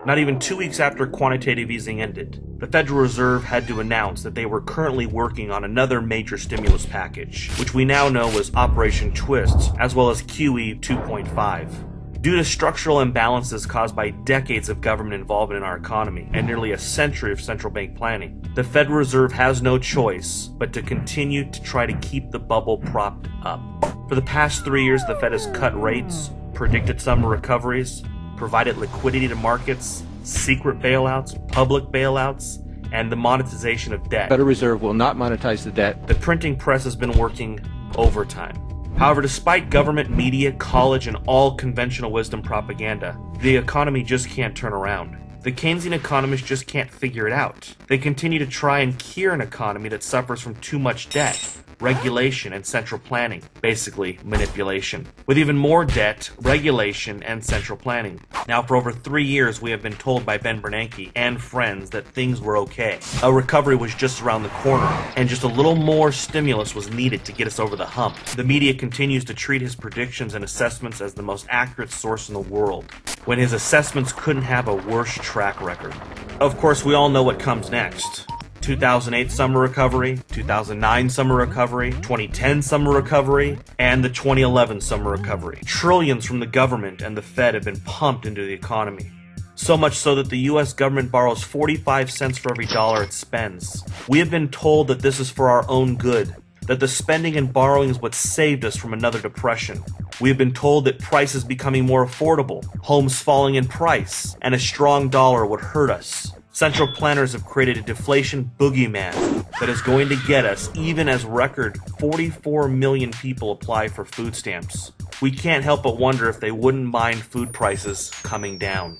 Not even 2 weeks after quantitative easing ended, the Federal Reserve had to announce that they were currently working on another major stimulus package, which we now know was Operation Twist, as well as QE 2.5. Due to structural imbalances caused by decades of government involvement in our economy and nearly a century of central bank planning, the Federal Reserve has no choice but to continue to try to keep the bubble propped up. For the past 3 years, the Fed has cut rates, predicted summer recoveries, provided liquidity to markets, secret bailouts, public bailouts, and the monetization of debt. The Federal Reserve will not monetize the debt. The printing press has been working overtime. However, despite government, media, college, and all conventional wisdom propaganda, the economy just can't turn around. The Keynesian economists just can't figure it out. They continue to try and cure an economy that suffers from too much debt, regulation, and central planning, basically manipulation, with even more debt, regulation, and central planning. Now, for over 3 years, we have been told by Ben Bernanke and friends that things were okay. A recovery was just around the corner, and just a little more stimulus was needed to get us over the hump. The media continues to treat his predictions and assessments as the most accurate source in the world, when his assessments couldn't have a worse track record. Of course, we all know what comes next. 2008 summer recovery, 2009 summer recovery, 2010 summer recovery, and the 2011 summer recovery. Trillions from the government and the Fed have been pumped into the economy. So much so that the US government borrows 45 cents for every dollar it spends. We have been told that this is for our own good, that the spending and borrowing is what saved us from another depression. We have been told that prices becoming more affordable, homes falling in price, and a strong dollar would hurt us. Central planners have created a deflation boogeyman that is going to get us even as record 44 million people apply for food stamps. We can't help but wonder if they wouldn't mind food prices coming down.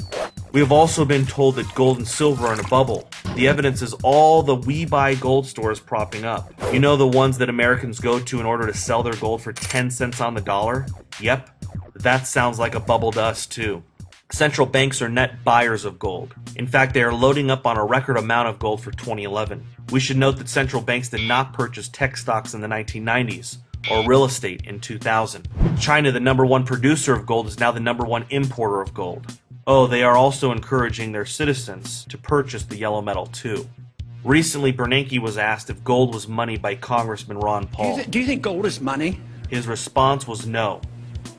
We have also been told that gold and silver are in a bubble. The evidence is all the We Buy Gold stores propping up. You know, the ones that Americans go to in order to sell their gold for 10 cents on the dollar? Yep, that sounds like a bubble to us too. Central banks are net buyers of gold. In fact, they are loading up on a record amount of gold for 2011. We should note that central banks did not purchase tech stocks in the 1990s or real estate in 2000. China, the #1 producer of gold, is now the #1 importer of gold. Oh, they are also encouraging their citizens to purchase the yellow metal too. Recently, Bernanke was asked if gold was money by Congressman Ron Paul. Do you think gold is money? His response was no.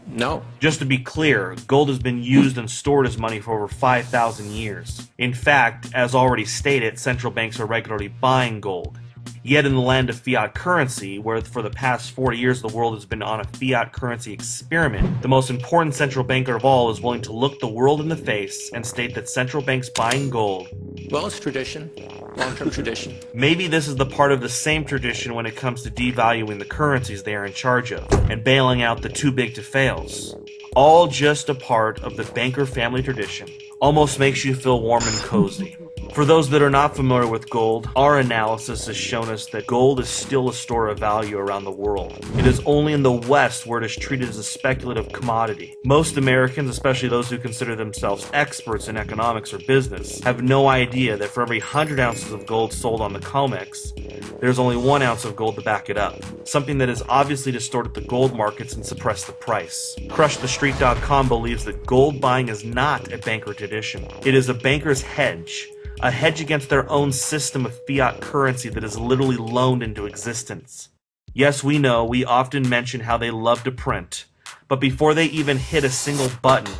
No. Just to be clear, gold has been used and stored as money for over 5,000 years. In fact, as already stated, central banks are regularly buying gold. Yet in the land of fiat currency, where for the past 40 years the world has been on a fiat currency experiment, the most important central banker of all is willing to look the world in the face and state that central banks buying gold, Well, it's tradition. Long-term tradition. maybe this is the part of the same tradition when it comes to devaluing the currencies they are in charge of, and bailing out the too big to fails. All just a part of the banker family tradition. Almost makes you feel warm and cozy. For those that are not familiar with gold, our analysis has shown us that gold is still a store of value around the world. It is only in the West where it is treated as a speculative commodity. Most Americans, especially those who consider themselves experts in economics or business, have no idea that for every 100 ounces of gold sold on the COMEX, there's only 1 ounce of gold to back it up. Something that has obviously distorted the gold markets and suppressed the price. CrushTheStreet.com believes that gold buying is not a banker tradition. It is a banker's hedge. A hedge against their own system of fiat currency that is literally loaned into existence. Yes, we know, we often mention how they love to print, but before they even hit a single button,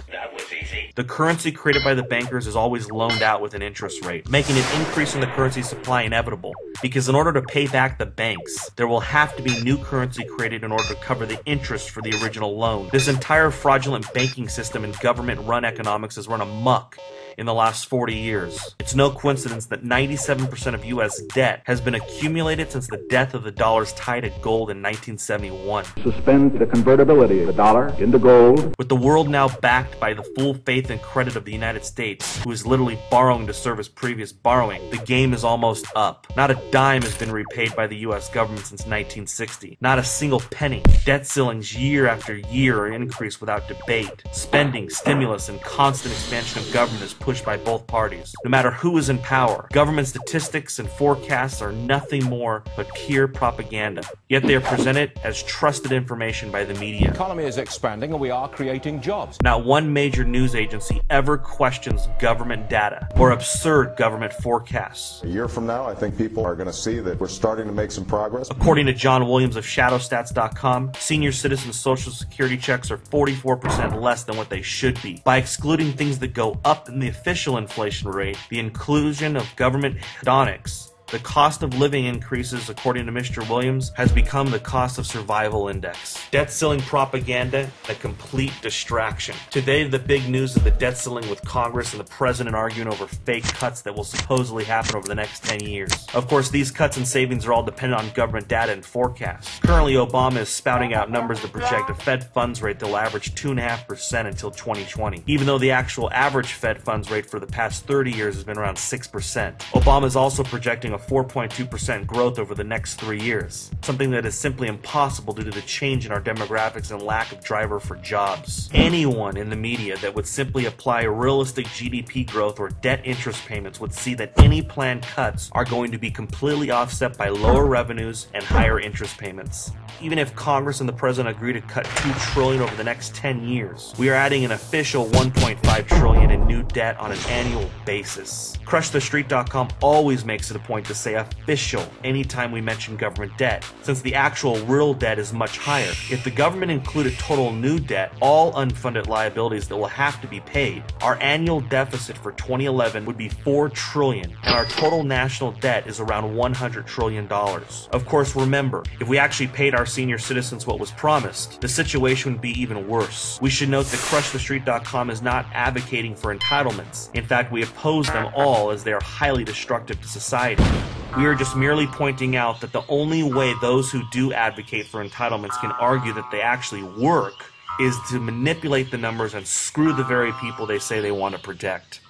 the currency created by the bankers is always loaned out with an interest rate, making an increase in the currency supply inevitable, because in order to pay back the banks, there will have to be new currency created in order to cover the interest for the original loan. This entire fraudulent banking system and government-run economics has run amok in the last 40 years. It's no coincidence that 97% of US debt has been accumulated since the death of the dollar's tie to gold in 1971. Suspend the convertibility of the dollar into gold. With the world now backed by the full faith and credit of the United States, who is literally borrowing to service previous borrowing, the game is almost up. Not a dime has been repaid by the US government since 1960. Not a single penny. Debt ceilings year after year are increased without debate. Spending, stimulus, and constant expansion of government is pushed by both parties. No matter who is in power, government statistics and forecasts are nothing more but pure propaganda. Yet they are presented as trusted information by the media. The economy is expanding and we are creating jobs. Not one major news agency ever questions government data or absurd government forecasts. A year from now, I think people are going to see that we're starting to make some progress. According to John Williams of ShadowStats.com, senior citizens' Social Security checks are 44% less than what they should be. By excluding things that go up in the official inflation rate, the inclusion of government hedonics, the cost of living increases, according to Mr. Williams, has become the cost of survival index. Debt ceiling propaganda, a complete distraction. Today, the big news is the debt ceiling with Congress and the president arguing over fake cuts that will supposedly happen over the next 10 years. Of course, these cuts and savings are all dependent on government data and forecasts. Currently, Obama is spouting out numbers that project a Fed funds rate that will average 2.5% until 2020, even though the actual average Fed funds rate for the past 30 years has been around 6%. Obama is also projecting a 4.2% growth over the next 3 years, something that is simply impossible due to the change in our demographics and lack of driver for jobs. Anyone in the media that would simply apply realistic GDP growth or debt interest payments would see that any planned cuts are going to be completely offset by lower revenues and higher interest payments. Even if Congress and the president agree to cut $2 trillion over the next 10 years, we are adding an official $1.5 trillion in new debt on an annual basis. CrushTheStreet.com always makes it a point to say official anytime we mention government debt, since the actual real debt is much higher. If the government included total new debt, all unfunded liabilities that will have to be paid, our annual deficit for 2011 would be $4 trillion, and our total national debt is around $100 trillion. Of course, remember, if we actually paid our senior citizens what was promised, the situation would be even worse. We should note that CrushTheStreet.com is not advocating for entitlements. In fact, we oppose them all as they are highly destructive to society. We are just merely pointing out that the only way those who do advocate for entitlements can argue that they actually work is to manipulate the numbers and screw the very people they say they want to protect.